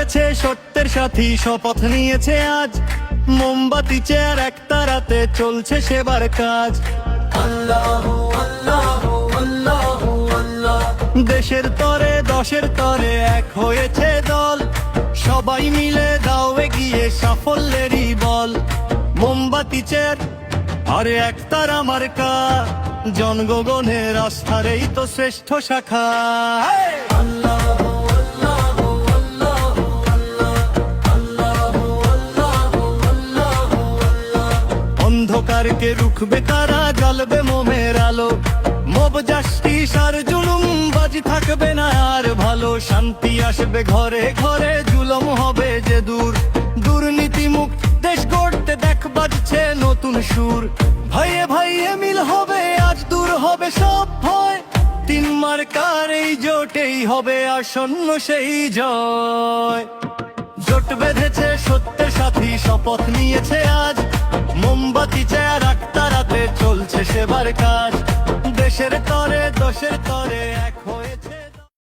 বেঁধেছে সত্যের সাথী, শপথ নিয়েছে আজ। মোমবাতি চেয়ার একটা রাতে চলছে সেবার কাজ। আল্লাহু আল্লাহু আল্লাহু আল্লাহ। দেশের তরে দশের তরে এক হয়েছে দল, সবাই মিলে দাও এগিয়ে সাফল্যেরই বল। মোমবাতি চেয়ার আরে একতার আমার কা, জনগণের আস্থার এই তো শ্রেষ্ঠ শাখা। আল্লাহু আল্লাহু আল্লাহু আল্লাহ। আল্লাহু আল্লাহু আল্লাহু আল্লাহ। অন্ধকারকে রুখবে কারা, জ্বলবে মোমের আলো। মব জাস্টিস আর জুলুম বাজি থাকবে না আর ভালো। শান্তি আসবে ঘরে ঘরে, জুলুম হবে যে দূর। দুর্নীতি মুক্ত দেশ গড়তে দেখ বাজছে নতুন সুর। ভাইয়ে ভাইয়ে মিল হবে আজ, দূর হবে সব ভয়। তিন মার্কার এই জোটেই হবে আসন্ন সেই জয়। জোট বেঁধেছে সত্যের সাথী, শপথ নিয়েছে আজ। মোমবাতি চেয়ার একটা রাতে চলছে সেবার কাজ। দেশের তরে দশের তরে এক হয়ে